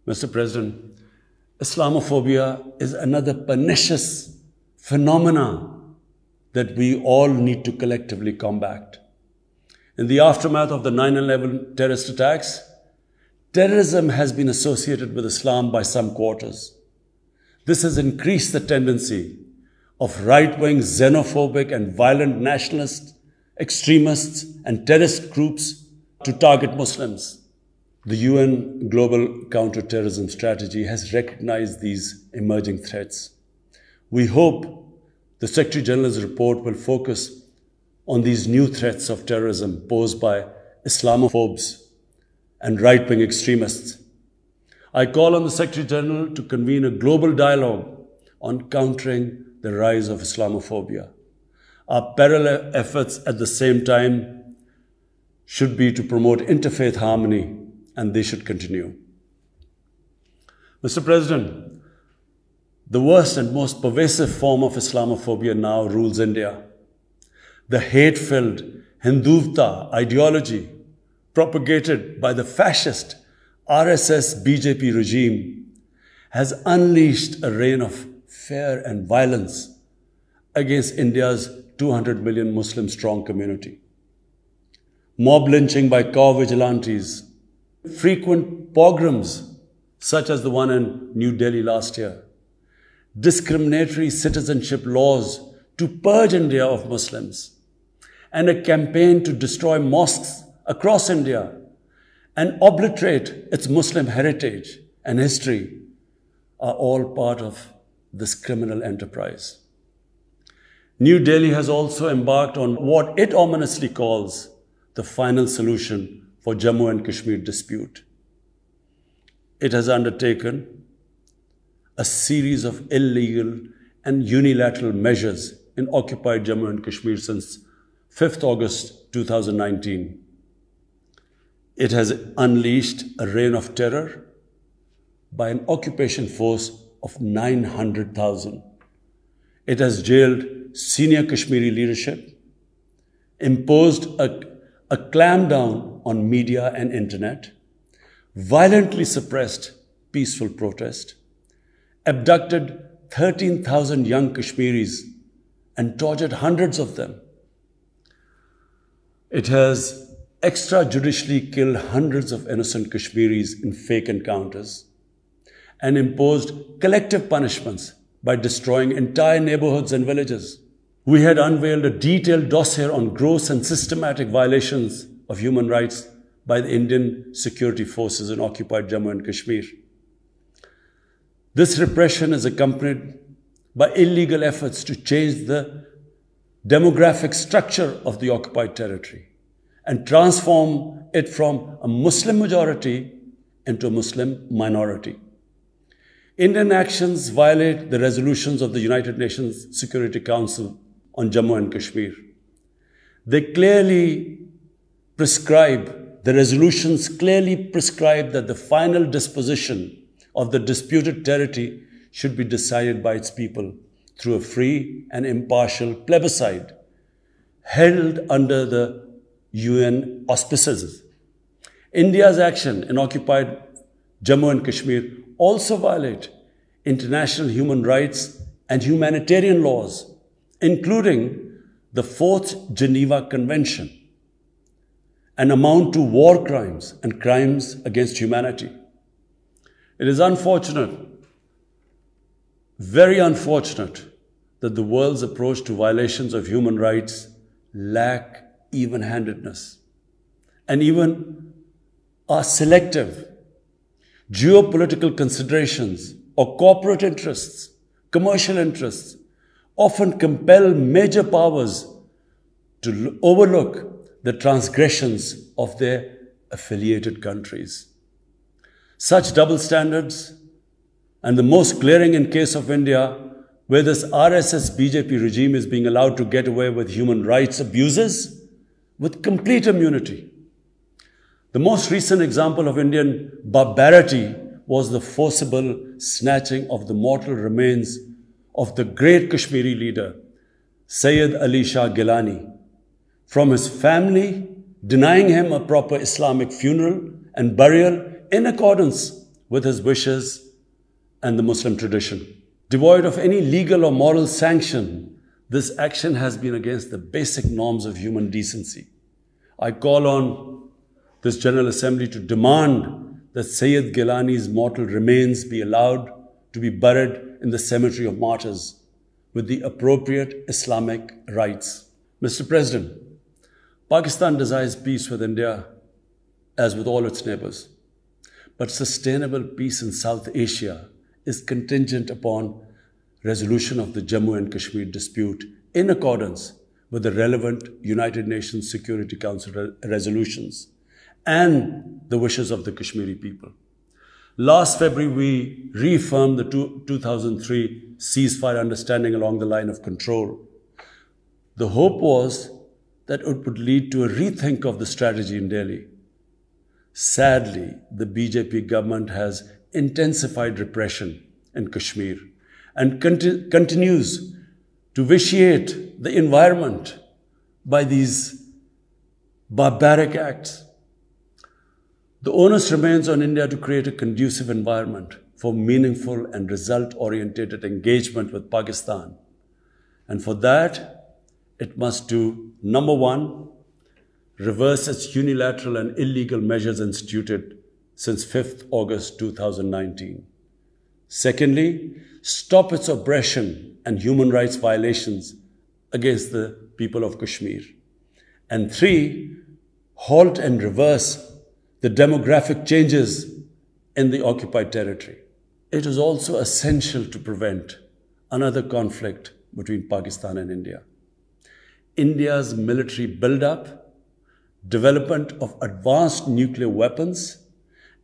Mr. President, Islamophobia is another pernicious phenomenon that we all need to collectively combat. In the aftermath of the 9/11 terrorist attacks, terrorism has been associated with Islam by some quarters. This has increased the tendency of right-wing, xenophobic and violent nationalists, extremists and terrorist groups to target Muslims. The UN Global Counter-Terrorism Strategy has recognized these emerging threats. We hope the Secretary General's report will focus on these new threats of terrorism posed by Islamophobes and right-wing extremists. I call on the Secretary General to convene a global dialogue on countering the rise of Islamophobia. Our parallel efforts at the same time should be to promote interfaith harmony, and they should continue. Mr. President, the worst and most pervasive form of Islamophobia now rules India. The hate-filled Hindutva ideology propagated by the fascist RSS BJP regime has unleashed a reign of fear and violence against India's 200 million Muslim strong community. Mob lynching by cow vigilantes, frequent pogroms such as the one in New Delhi last year, discriminatory citizenship laws to purge India of Muslims, and a campaign to destroy mosques across India and obliterate its Muslim heritage and history are all part of this criminal enterprise. New Delhi has also embarked on what it ominously calls the final solution for Jammu and Kashmir dispute. It has undertaken a series of illegal and unilateral measures in occupied Jammu and Kashmir since 5th August 2019. It has unleashed a reign of terror by an occupation force of 900,000. It has jailed senior Kashmiri leadership, imposed a clampdown on media and internet, violently suppressed peaceful protest, abducted 13,000 young Kashmiris and tortured hundreds of them. It has extrajudicially killed hundreds of innocent Kashmiris in fake encounters and imposed collective punishments by destroying entire neighborhoods and villages. We had unveiled a detailed dossier on gross and systematic violations of human rights by the Indian security forces in occupied Jammu and Kashmir. This repression is accompanied by illegal efforts to change the demographic structure of the occupied territory and transform it from a Muslim majority into a Muslim minority. Indian actions violate the resolutions of the United Nations Security Council on Jammu and Kashmir. The resolutions clearly prescribe that the final disposition of the disputed territory should be decided by its people through a free and impartial plebiscite held under the UN auspices. India's action in occupied Jammu and Kashmir also violate international human rights and humanitarian laws, including the 4th Geneva Convention, and amount to war crimes and crimes against humanity. It is unfortunate, very unfortunate, that the world's approach to violations of human rights lack even-handedness and even are selective. Geopolitical considerations or corporate interests, commercial interests, often compel major powers to overlook the transgressions of their affiliated countries. Such double standards, and the most glaring in case of India, where this RSS BJP regime is being allowed to get away with human rights abuses with complete immunity. The most recent example of Indian barbarity was the forcible snatching of the mortal remains of the great Kashmiri leader, Sayyid Ali Shah Gilani, from his family, denying him a proper Islamic funeral and burial in accordance with his wishes and the Muslim tradition. Devoid of any legal or moral sanction, this action has been against the basic norms of human decency. I call on this General Assembly to demand that Sayyid Gilani's mortal remains be allowed to be buried in the cemetery of martyrs with the appropriate Islamic rites. Mr. President, Pakistan desires peace with India as with all its neighbors. But sustainable peace in South Asia is contingent upon resolution of the Jammu and Kashmir dispute in accordance with the relevant United Nations Security Council resolutions and the wishes of the Kashmiri people. Last February, we reaffirmed the 2003 ceasefire understanding along the line of control. The hope was that it would lead to a rethink of the strategy in Delhi. Sadly, the BJP government has intensified repression in Kashmir and continues to vitiate the environment by these barbaric acts. The onus remains on India to create a conducive environment for meaningful and result-oriented engagement with Pakistan. And for that, it must do, number one, reverse its unilateral and illegal measures instituted since 5th August 2019. Secondly, stop its oppression and human rights violations against the people of Kashmir. And three, halt and reverse the demographic changes in the occupied territory. It is also essential to prevent another conflict between Pakistan and India. India's military buildup, development of advanced nuclear weapons,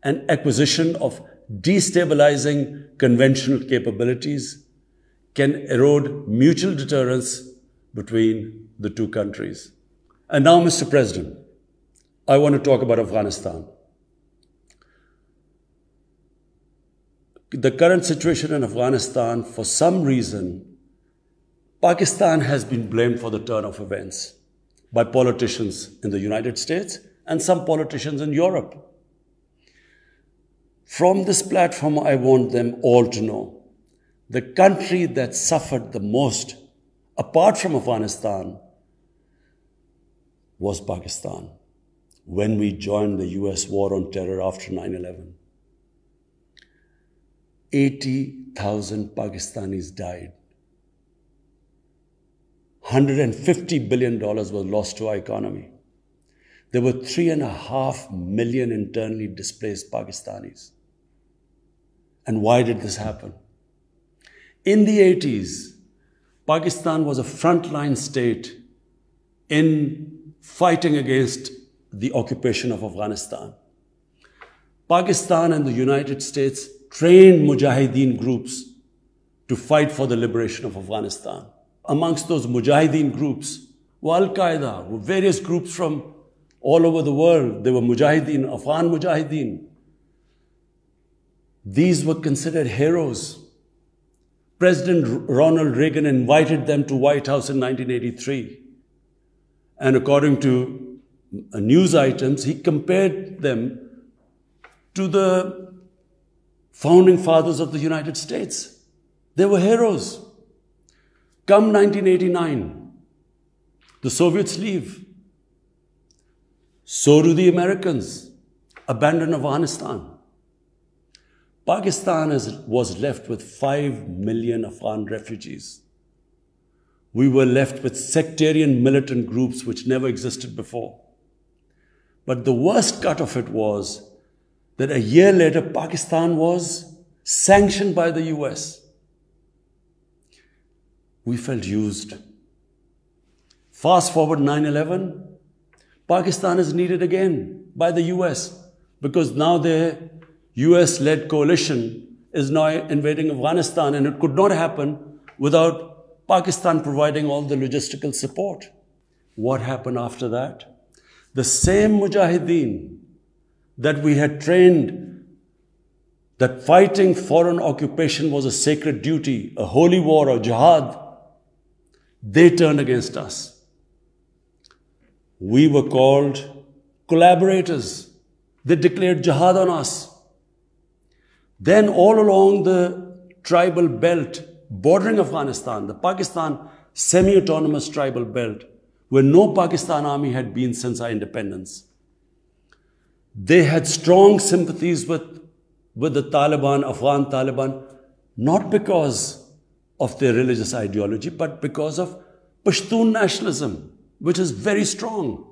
and acquisition of destabilizing conventional capabilities can erode mutual deterrence between the two countries. And now, Mr. President, I want to talk about Afghanistan. The current situation in Afghanistan, for some reason, Pakistan has been blamed for the turn of events by politicians in the United States and some politicians in Europe. From this platform, I want them all to know the country that suffered the most, apart from Afghanistan, was Pakistan when we joined the US war on terror after 9/11. 80,000 Pakistanis died. $150 billion was lost to our economy. There were 3.5 million internally displaced Pakistanis. And why did this happen? In the 80s, Pakistan was a frontline state in fighting against the occupation of Afghanistan. Pakistan and the United States trained mujahideen groups to fight for the liberation of Afghanistan. Amongst those mujahideen groups were Al-Qaeda, were various groups from all over the world. They were mujahideen, Afghan mujahideen. These were considered heroes. President Ronald Reagan invited them to White House in 1983. And according to news items, he compared them to the founding fathers of the United States. They were heroes. Come 1989, the Soviets leave. So do the Americans, abandon Afghanistan. Pakistan was left with 5 million Afghan refugees. We were left with sectarian militant groups which never existed before. But the worst cut of it was that a year later, Pakistan was sanctioned by the US. We felt used. Fast forward 9/11, Pakistan is needed again by the US because now their US-led coalition is now invading Afghanistan, and it could not happen without Pakistan providing all the logistical support. What happened after that? The same mujahideen that we had trained that fighting foreign occupation was a sacred duty, a holy war or jihad, they turned against us. We were called collaborators. They declared jihad on us. Then all along the tribal belt bordering Afghanistan, the Pakistan semi-autonomous tribal belt, where no Pakistan army had been since our independence, they had strong sympathies with the Taliban, Afghan Taliban, not because of their religious ideology, but because of Pashtun nationalism, which is very strong.